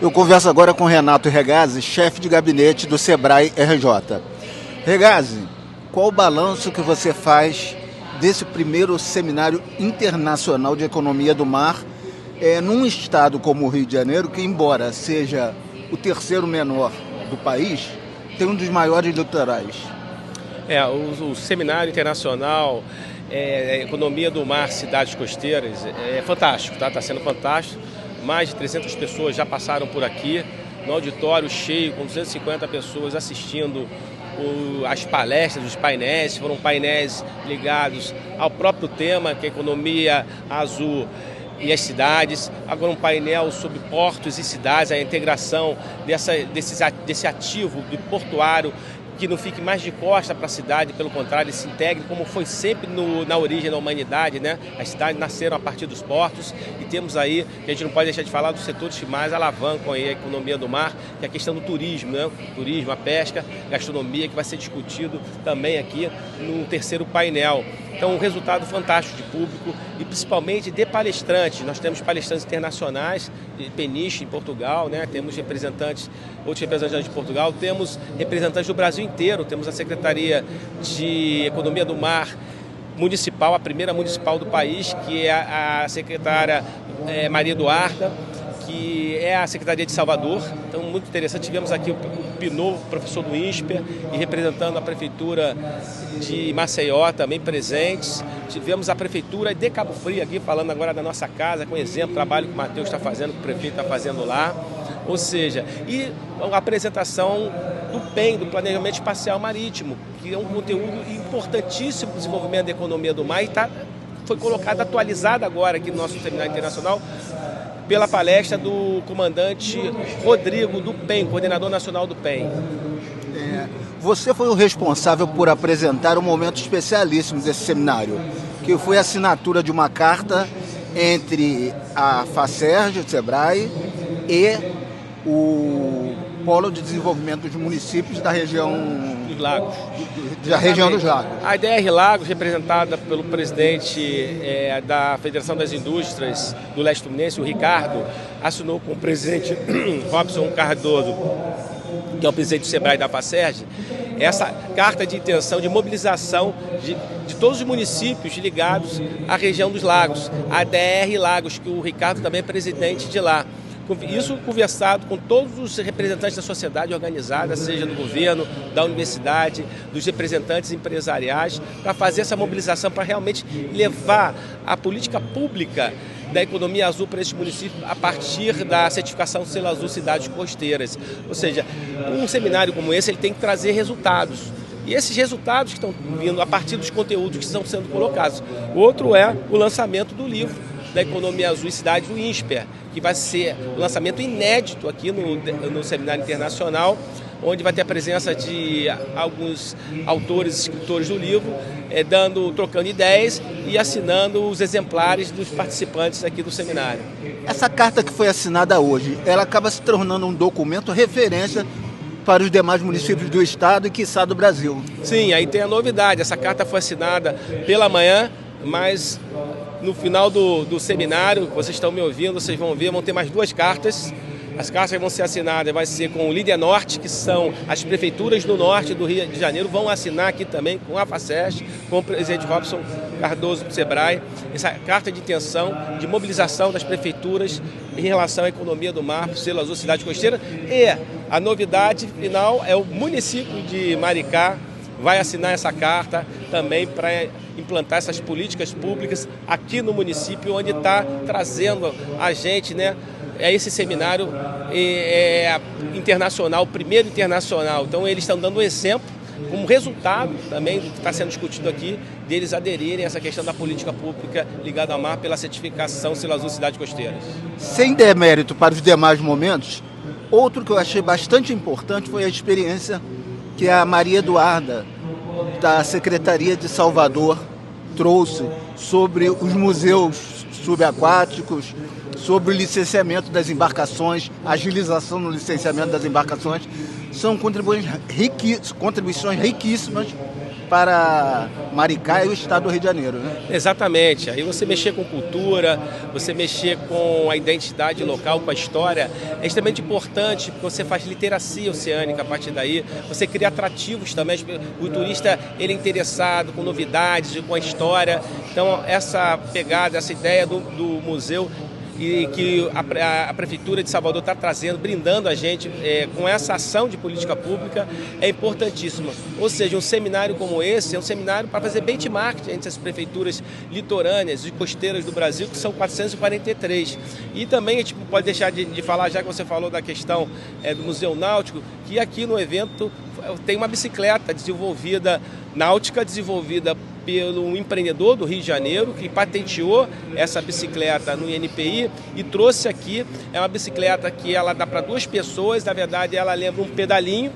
Eu converso agora com Renato Regazzi, chefe de gabinete do Sebrae RJ. Regazzi, qual o balanço que você faz desse primeiro seminário internacional de economia do mar num estado como o Rio de Janeiro, que embora seja o terceiro menor do país, tem um dos maiores litorais? O seminário internacional Economia do Mar, Cidades Costeiras, é fantástico, tá? Está sendo fantástico. Mais de 300 pessoas já passaram por aqui, no auditório cheio, com 250 pessoas assistindo as palestras, os painéis. Foram painéis ligados ao próprio tema, que é a economia azul e as cidades. Agora um painel sobre portos e cidades, a integração desse ativo de portuário, que não fique mais de costa para a cidade, pelo contrário, ele se integre, como foi sempre na origem da humanidade, né? As cidades nasceram a partir dos portos e temos aí, que a gente não pode deixar de falar, dos setores que mais alavancam aí a economia do mar, que é a questão do turismo, né? O turismo, a pesca, a gastronomia, que vai ser discutido também aqui no terceiro painel. Então, um resultado fantástico de público e principalmente de palestrantes. Nós temos palestrantes internacionais, de Peniche, em Portugal, né? Temos outros representantes de Portugal, temos representantes do Brasil inteiro, temos a Secretaria de Economia do Mar Municipal, a primeira municipal do país, que é a secretária Maria Eduarda, que é a Secretaria de Salvador. Então, muito interessante. Tivemos aqui o Pinot, professor do INSPER, e representando a Prefeitura de Maceió também presentes. Tivemos a Prefeitura de Cabo Frio aqui, falando agora da nossa casa, com exemplo, o trabalho que o Matheus está fazendo, que o prefeito está fazendo lá. Ou seja, e a apresentação do PEM, do Planejamento Espacial Marítimo, que é um conteúdo importantíssimo para o desenvolvimento da economia do mar e foi colocado, atualizado agora aqui no nosso seminário internacional, pela palestra do comandante Rodrigo do PEM, coordenador nacional do PEM. Você foi o responsável por apresentar um momento especialíssimo desse seminário, que foi a assinatura de uma carta entre a FACERJ, o Sebrae, e o Polo de Desenvolvimento dos Municípios da região dos Lagos. Da região dos Lagos. A DR Lagos, representada pelo presidente da Federação das Indústrias do Leste Fluminense, o Ricardo, assinou com o presidente Robson Cardoso, que é o presidente do Sebrae da FACERJ, essa carta de intenção de mobilização de todos os municípios ligados à região dos Lagos, a DR Lagos, que o Ricardo também é presidente de lá. Isso conversado com todos os representantes da sociedade organizada, seja do governo, da universidade, dos representantes empresariais, para fazer essa mobilização, para realmente levar a política pública da economia azul para esses municípios a partir da certificação Selo Azul Cidades Costeiras. Ou seja, um seminário como esse ele tem que trazer resultados. E esses resultados que estão vindo a partir dos conteúdos que estão sendo colocados. O outro é o lançamento do livro da Economia Azul e Cidade do INSPER, que vai ser um lançamento inédito aqui no Seminário Internacional, onde vai ter a presença de alguns autores e escritores do livro, trocando ideias e assinando os exemplares dos participantes aqui do seminário. Essa carta que foi assinada hoje, ela acaba se tornando um documento referência para os demais municípios do estado e, quiçá, do Brasil. Sim, aí tem a novidade. Essa carta foi assinada pela manhã, mas no final do seminário, vocês estão me ouvindo, vocês vão ver, vão ter mais 2 cartas. As cartas vão ser assinadas, vai ser com o Líder Norte, que são as prefeituras do norte do Rio de Janeiro, vão assinar aqui também com a FACERJ, com o presidente Robson Cardoso do Sebrae, essa carta de intenção, de mobilização das prefeituras em relação à economia do mar, Selo Azul Cidade Costeira. E a novidade final é o município de Maricá, vai assinar essa carta também para implantar essas políticas públicas aqui no município, onde está trazendo a gente, né, esse seminário internacional, o primeiro internacional. Então, eles estão dando um exemplo, como resultado também do que está sendo discutido aqui, deles aderirem a essa questão da política pública ligada ao mar pela certificação Selo Azul Cidades Costeiras. Sem demérito para os demais momentos, outro que eu achei bastante importante foi a experiência que a Maria Eduarda, da Secretaria de Salvador, trouxe sobre os museus subaquáticos, sobre o licenciamento das embarcações, agilização no licenciamento das embarcações. São contribuições riquíssimas para Maricá e o estado do Rio de Janeiro, né? Exatamente. Aí você mexer com cultura, você mexer com a identidade local, com a história, é extremamente importante, porque você faz literacia oceânica a partir daí, você cria atrativos também, o turista ele é interessado com novidades, com a história. Então essa pegada, essa ideia do museu e que a Prefeitura de Salvador está trazendo, brindando a gente com essa ação de política pública é importantíssima. Ou seja, um seminário como esse é um seminário para fazer benchmark entre as prefeituras litorâneas e costeiras do Brasil, que são 443. E também a gente pode deixar de falar, já que você falou da questão do Museu Náutico, que aqui no evento tem uma bicicleta náutica desenvolvida pelo empreendedor do Rio de Janeiro, que patenteou essa bicicleta no INPI e trouxe aqui. É uma bicicleta que ela dá para 2 pessoas, na verdade ela lembra um pedalinho,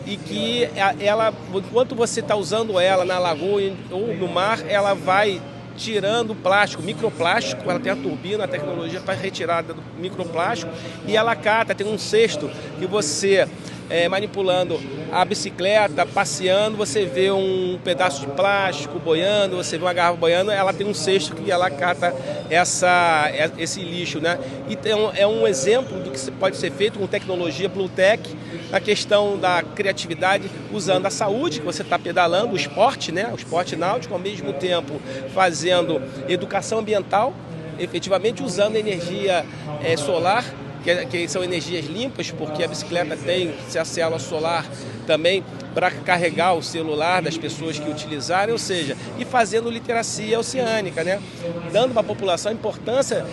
e que ela, enquanto você está usando ela na lagoa ou no mar, ela vai tirando plástico, microplástico. Ela tem a turbina, a tecnologia para retirada do microplástico, e ela cata, tem um cesto que você, manipulando a bicicleta, passeando, você vê um pedaço de plástico boiando, você vê uma garrafa boiando, ela tem um cesto que ela cata esse lixo, né? Então é um exemplo do que pode ser feito com tecnologia Bluetech, na questão da criatividade, usando a saúde, que você está pedalando, o esporte, né? O esporte náutico, ao mesmo tempo fazendo educação ambiental, efetivamente usando energia solar, que são energias limpas, porque a bicicleta tem a célula solar também para carregar o celular das pessoas que utilizarem, ou seja, e fazendo literacia oceânica, né? Dando para a população a importância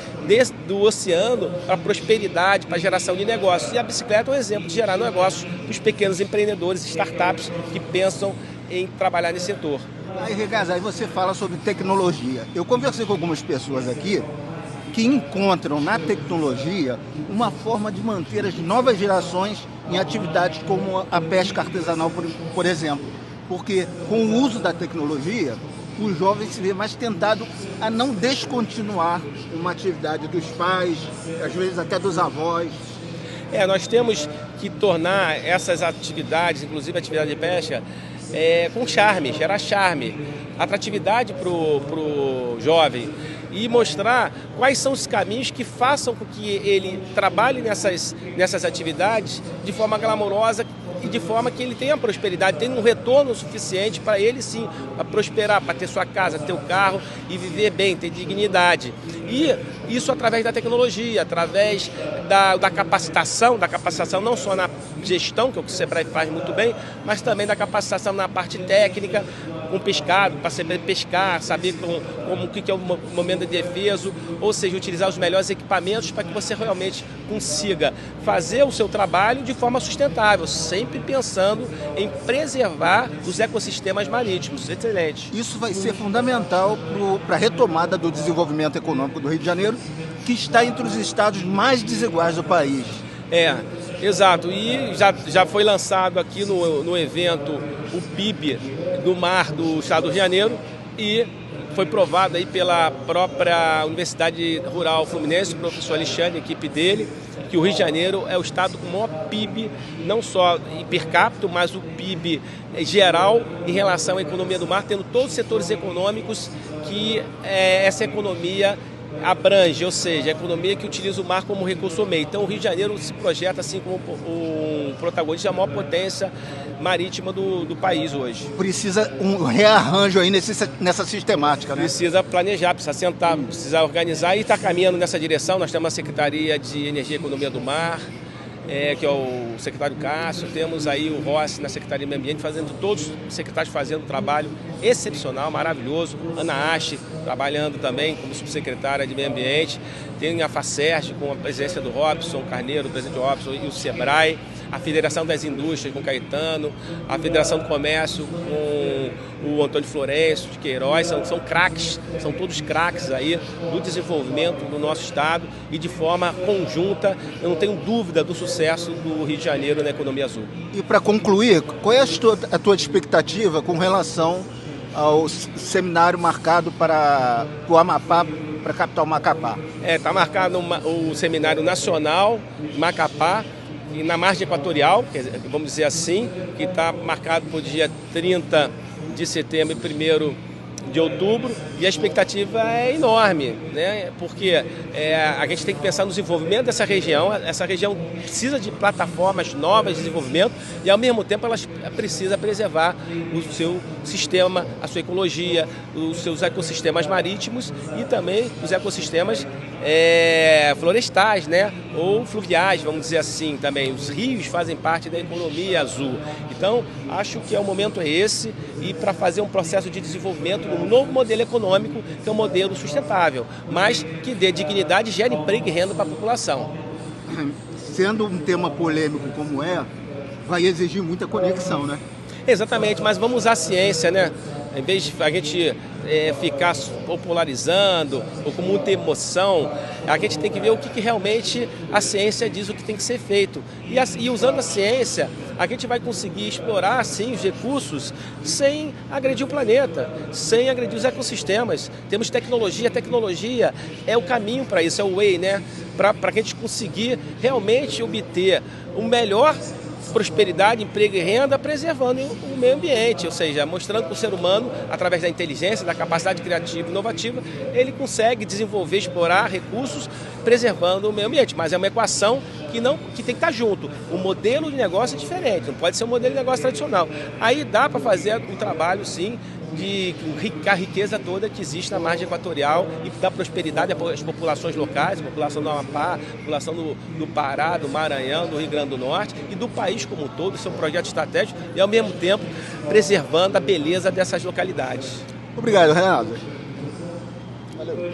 do oceano para a prosperidade, para a geração de negócios. E a bicicleta é um exemplo de gerar negócios para os pequenos empreendedores e startups que pensam em trabalhar nesse setor. Aí, Regazzi, aí você fala sobre tecnologia. Eu conversei com algumas pessoas aqui que encontram na tecnologia uma forma de manter as novas gerações em atividades como a pesca artesanal, por exemplo. Porque com o uso da tecnologia, o jovem se vê mais tentado a não descontinuar uma atividade dos pais, às vezes até dos avós. Nós temos que tornar essas atividades, inclusive a atividade de pesca, com charme, gerar charme, atratividade para o jovem e mostrar quais são os caminhos que façam com que ele trabalhe nessas atividades de forma glamourosa e de forma que ele tenha prosperidade, tenha um retorno suficiente para ele sim para prosperar, para ter sua casa, ter o carro e viver bem, ter dignidade. E isso através da tecnologia, através da capacitação não só na gestão, que é o que o Sebrae faz muito bem, mas também da capacitação na parte técnica, com pescado, para saber pescar, saber o que é o momento de defeso, ou seja, utilizar os melhores equipamentos para que você realmente consiga fazer o seu trabalho de forma sustentável, sempre pensando em preservar os ecossistemas marítimos. Excelente. Isso vai ser fundamental para a retomada do desenvolvimento econômico do Rio de Janeiro, que está entre os estados mais desiguais do país. Exato. E já foi lançado aqui no evento o PIB do mar do estado do Rio de Janeiro e foi provado aí pela própria Universidade Rural Fluminense, o professor Alexandre, a equipe dele, que o Rio de Janeiro é o estado com o maior PIB, não só em per capita, mas o PIB geral em relação à economia do mar, tendo todos os setores econômicos que essa economia abrange, ou seja, a economia que utiliza o mar como recurso meio. Então o Rio de Janeiro se projeta assim como um protagonista da maior potência marítima do país hoje. Precisa um rearranjo aí nessa sistemática, né? Precisa planejar, precisa sentar, precisa organizar e está caminhando nessa direção. Nós temos a Secretaria de Energia e Economia do Mar, que é o secretário Cássio, temos aí o Rossi na Secretaria de Meio Ambiente, todos os secretários fazendo um trabalho excepcional, maravilhoso. Ana Ache trabalhando também como subsecretária de Meio Ambiente. Tem a FACERJ com a presença do Robson Carneiro, o presidente Robson, e o Sebrae, a Federação das Indústrias com o Caetano, a Federação do Comércio com o Antônio Florencio de Queiroz, são craques, são todos craques aí do desenvolvimento do nosso estado e de forma conjunta, eu não tenho dúvida do sucesso do Rio de Janeiro na economia azul. E para concluir, qual é a tua expectativa com relação ao seminário marcado para o Amapá, para a capital Macapá? Está marcado o seminário nacional Macapá, e na margem equatorial, vamos dizer assim, que está marcado para o dia 30 de setembro e 1º de outubro, e a expectativa é enorme, né? Porque a gente tem que pensar no desenvolvimento dessa região. Essa região precisa de plataformas novas de desenvolvimento e, ao mesmo tempo, ela precisa preservar o seu sistema, a sua ecologia, os seus ecossistemas marítimos e também os ecossistemas florestais, né? Ou fluviais, vamos dizer assim também. Os rios fazem parte da economia azul. Então, acho que o momento é esse, e para fazer um processo de desenvolvimento um novo modelo econômico, que é um modelo sustentável, mas que dê dignidade, gere emprego e renda para a população. Sendo um tema polêmico como vai exigir muita conexão, né? Exatamente, mas vamos usar a ciência, né? Em vez de a gente ficar popularizando ou com muita emoção, a gente tem que ver o que realmente a ciência diz, o que tem que ser feito. E usando a ciência, a gente vai conseguir explorar, sim, os recursos sem agredir o planeta, sem agredir os ecossistemas. Temos tecnologia, a tecnologia é o caminho para isso, é o way, né? Para a gente conseguir realmente obter o melhor prosperidade, emprego e renda, preservando o meio ambiente, ou seja, mostrando que o ser humano, através da inteligência, da capacidade criativa e inovativa, ele consegue desenvolver, explorar recursos, preservando o meio ambiente. Mas é uma equação que tem que estar junto. O modelo de negócio é diferente, não pode ser um modelo de negócio tradicional. Aí dá para fazer um trabalho, sim, a riqueza toda que existe na margem equatorial e da prosperidade às populações locais, a população do Amapá, a população do Pará, do Maranhão, do Rio Grande do Norte e do país como um todo. Isso é um projeto estratégico e, ao mesmo tempo, preservando a beleza dessas localidades. Obrigado, Renato. Valeu.